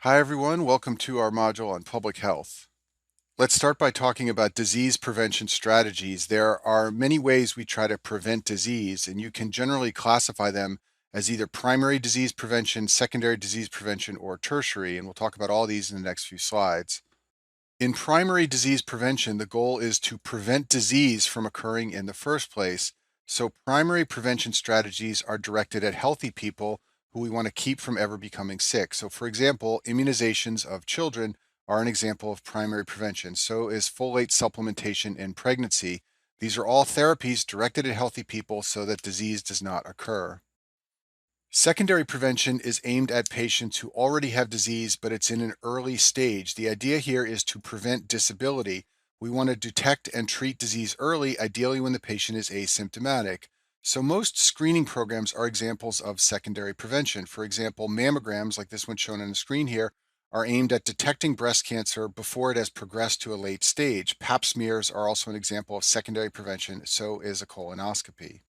Hi everyone, welcome to our module on public health. Let's start by talking about disease prevention strategies. There are many ways we try to prevent disease, and you can generally classify them as either primary disease prevention, secondary disease prevention, or tertiary, and we'll talk about all these in the next few slides. In primary disease prevention, the goal is to prevent disease from occurring in the first place. So primary prevention strategies are directed at healthy people who we want to keep from ever becoming sick. So for example, immunizations of children are an example of primary prevention. So is folate supplementation in pregnancy. These are all therapies directed at healthy people so that disease does not occur. Secondary prevention is aimed at patients who already have disease, but it's in an early stage. The idea here is to prevent disability. We want to detect and treat disease early, ideally when the patient is asymptomatic. So most screening programs are examples of secondary prevention. For example, mammograms, like this one shown on the screen here, are aimed at detecting breast cancer before it has progressed to a late stage. Pap smears are also an example of secondary prevention, so is a colonoscopy.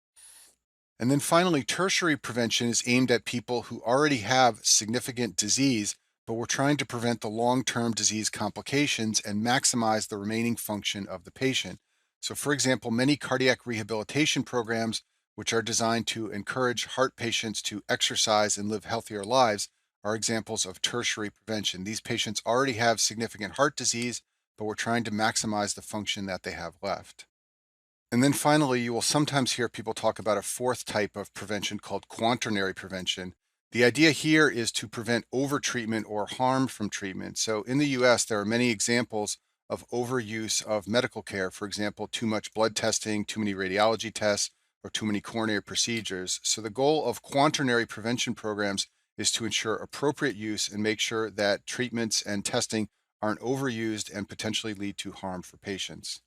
And then finally, tertiary prevention is aimed at people who already have significant disease, but we're trying to prevent the long-term disease complications and maximize the remaining function of the patient. So for example, many cardiac rehabilitation programs, which are designed to encourage heart patients to exercise and live healthier lives, are examples of tertiary prevention. These patients already have significant heart disease, but we're trying to maximize the function that they have left. And then finally, you will sometimes hear people talk about a fourth type of prevention called quaternary prevention. The idea here is to prevent overtreatment or harm from treatment. So in the US, there are many examples of overuse of medical care. For example, too much blood testing, too many radiology tests, or too many coronary procedures. So the goal of quaternary prevention programs is to ensure appropriate use and make sure that treatments and testing aren't overused and potentially lead to harm for patients.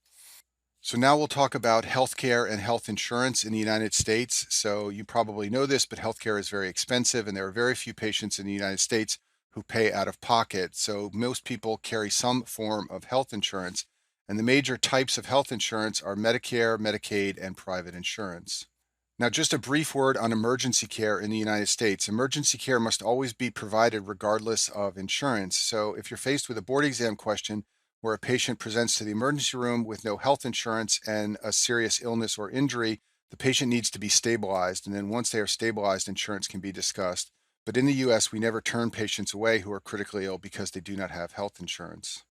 So now we'll talk about healthcare and health insurance in the United States. So you probably know this, but healthcare is very expensive, and there are very few patients in the United States who pay out of pocket. So most people carry some form of health insurance, and the major types of health insurance are Medicare, Medicaid, and private insurance. Now, just a brief word on emergency care in the United States. Emergency care must always be provided regardless of insurance. So if you're faced with a board exam question where a patient presents to the emergency room with no health insurance and a serious illness or injury, the patient needs to be stabilized. And then once they are stabilized, insurance can be discussed. But in the US, we never turn patients away who are critically ill because they do not have health insurance.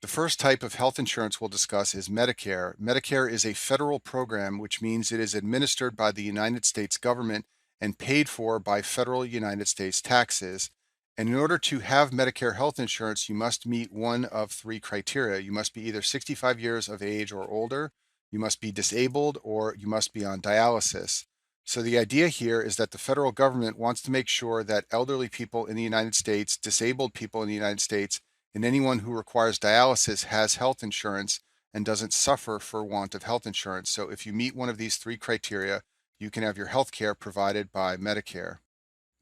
The first type of health insurance we'll discuss is Medicare. Medicare is a federal program, which means it is administered by the United States government and paid for by federal United States taxes. And in order to have Medicare health insurance, you must meet one of three criteria. You must be either 65 years of age or older, you must be disabled, or you must be on dialysis. So the idea here is that the federal government wants to make sure that elderly people in the United States, disabled people in the United States, and anyone who requires dialysis has health insurance and doesn't suffer for want of health insurance. So if you meet one of these three criteria, you can have your health care provided by Medicare.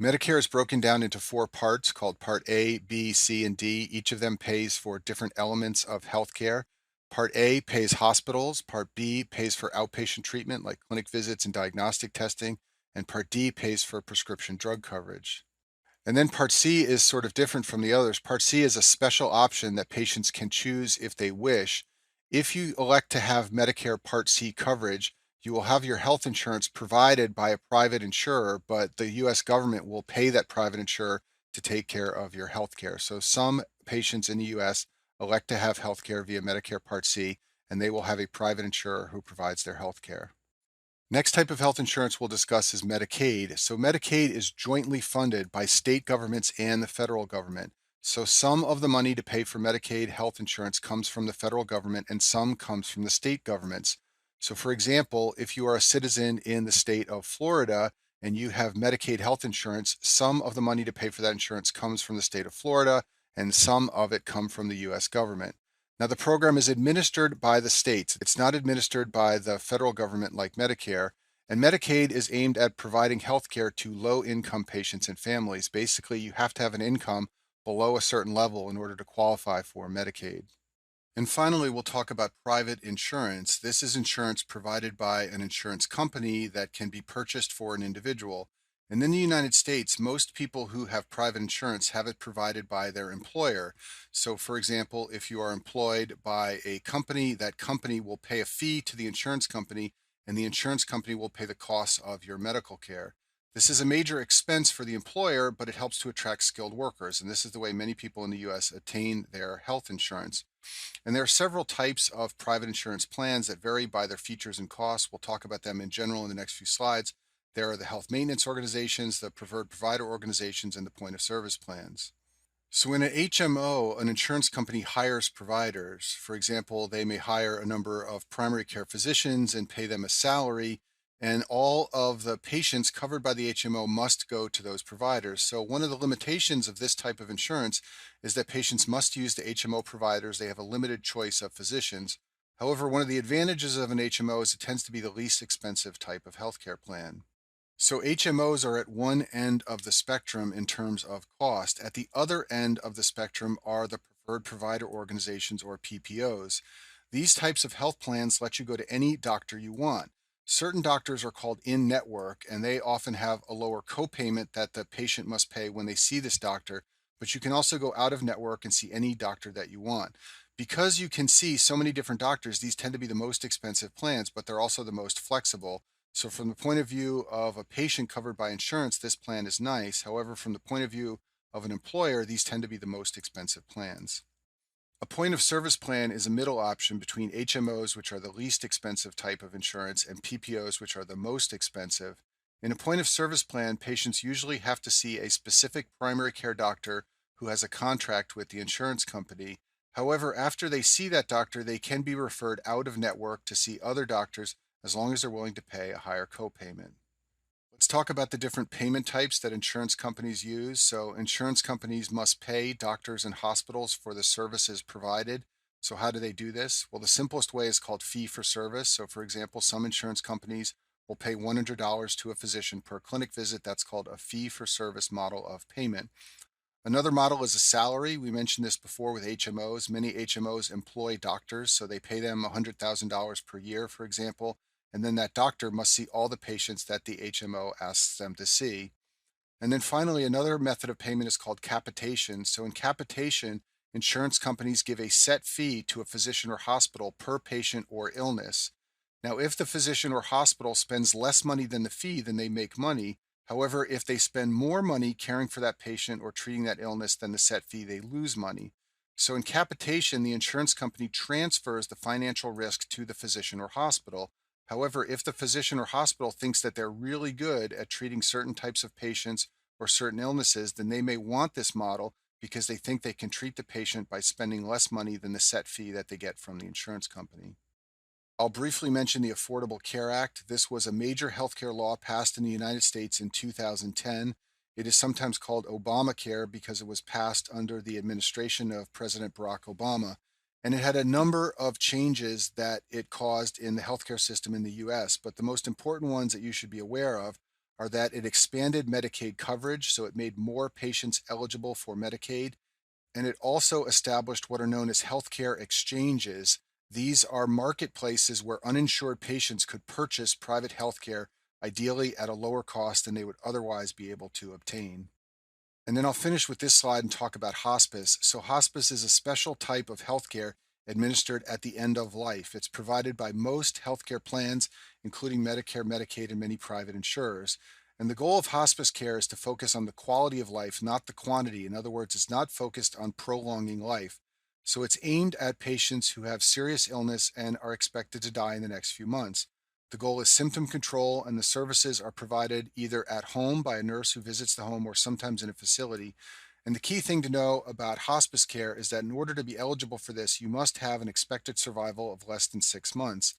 Medicare is broken down into four parts called Part A, B, C, and D. Each of them pays for different elements of health care. Part A pays hospitals, Part B pays for outpatient treatment like clinic visits and diagnostic testing, and Part D pays for prescription drug coverage. And then Part C is sort of different from the others. Part C is a special option that patients can choose if they wish. If you elect to have Medicare Part C coverage, you will have your health insurance provided by a private insurer, but the US government will pay that private insurer to take care of your health care. So some patients in the US elect to have health care via Medicare Part C, and they will have a private insurer who provides their health care. Next type of health insurance we'll discuss is Medicaid. So Medicaid is jointly funded by state governments and the federal government. So some of the money to pay for Medicaid health insurance comes from the federal government and some comes from the state governments. So for example, if you are a citizen in the state of Florida and you have Medicaid health insurance, some of the money to pay for that insurance comes from the state of Florida and some of it come from the US government. Now, the program is administered by the states. It's not administered by the federal government like Medicare. And Medicaid is aimed at providing health care to low income patients and families. Basically, you have to have an income below a certain level in order to qualify for Medicaid. And finally, we'll talk about private insurance. This is insurance provided by an insurance company that can be purchased for an individual. And in the United States, most people who have private insurance have it provided by their employer. So, for example, if you are employed by a company, that company will pay a fee to the insurance company, and the insurance company will pay the costs of your medical care. This is a major expense for the employer, but it helps to attract skilled workers. And this is the way many people in the US attain their health insurance. And there are several types of private insurance plans that vary by their features and costs. We'll talk about them in general in the next few slides. There are the health maintenance organizations, the preferred provider organizations, and the point of service plans. So in an HMO, an insurance company hires providers. For example, they may hire a number of primary care physicians and pay them a salary, and all of the patients covered by the HMO must go to those providers. So one of the limitations of this type of insurance is that patients must use the HMO providers. They have a limited choice of physicians. However, one of the advantages of an HMO is it tends to be the least expensive type of healthcare plan. So HMOs are at one end of the spectrum in terms of cost. At the other end of the spectrum are the preferred provider organizations, or PPOs. These types of health plans let you go to any doctor you want. Certain doctors are called in-network, and they often have a lower copayment that the patient must pay when they see this doctor, but you can also go out of network and see any doctor that you want. Because you can see so many different doctors, these tend to be the most expensive plans, but they're also the most flexible. So from the point of view of a patient covered by insurance, this plan is nice. However, from the point of view of an employer, these tend to be the most expensive plans. A point of service plan is a middle option between HMOs, which are the least expensive type of insurance, and PPOs, which are the most expensive. In a point of service plan, patients usually have to see a specific primary care doctor who has a contract with the insurance company. However, after they see that doctor, they can be referred out of network to see other doctors as long as they're willing to pay a higher copayment. Let's talk about the different payment types that insurance companies use. So, insurance companies must pay doctors and hospitals for the services provided. So, how do they do this? Well, the simplest way is called fee for service. So, for example, some insurance companies will pay $100 to a physician per clinic visit. That's called a fee for service model of payment. Another model is a salary. We mentioned this before with HMOs. Many HMOs employ doctors, so they pay them $100,000 per year, for example, and then that doctor must see all the patients that the HMO asks them to see. And then finally, another method of payment is called capitation. So in capitation, insurance companies give a set fee to a physician or hospital per patient or illness. Now, if the physician or hospital spends less money than the fee, then they make money. However, if they spend more money caring for that patient or treating that illness than the set fee, they lose money. So in capitation, the insurance company transfers the financial risk to the physician or hospital. However, if the physician or hospital thinks that they're really good at treating certain types of patients or certain illnesses, then they may want this model because they think they can treat the patient by spending less money than the set fee that they get from the insurance company. I'll briefly mention the Affordable Care Act. This was a major healthcare law passed in the United States in 2010. It is sometimes called Obamacare because it was passed under the administration of President Barack Obama. And it had a number of changes that it caused in the healthcare system in the US. But the most important ones that you should be aware of are that it expanded Medicaid coverage, so it made more patients eligible for Medicaid. And it also established what are known as healthcare exchanges. These are marketplaces where uninsured patients could purchase private healthcare, ideally at a lower cost than they would otherwise be able to obtain. And then I'll finish with this slide and talk about hospice. So, hospice is a special type of healthcare administered at the end of life. It's provided by most healthcare plans, including Medicare, Medicaid, and many private insurers. And the goal of hospice care is to focus on the quality of life, not the quantity. In other words, it's not focused on prolonging life. So it's aimed at patients who have serious illness and are expected to die in the next few months. The goal is symptom control, and the services are provided either at home by a nurse who visits the home or sometimes in a facility. And the key thing to know about hospice care is that in order to be eligible for this, you must have an expected survival of less than 6 months.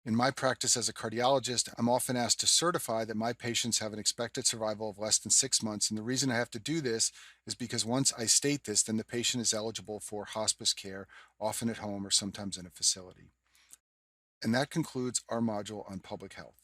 In my practice as a cardiologist, I'm often asked to certify that my patients have an expected survival of less than 6 months. And the reason I have to do this is because once I state this, then the patient is eligible for hospice care, often at home or sometimes in a facility. And that concludes our module on public health.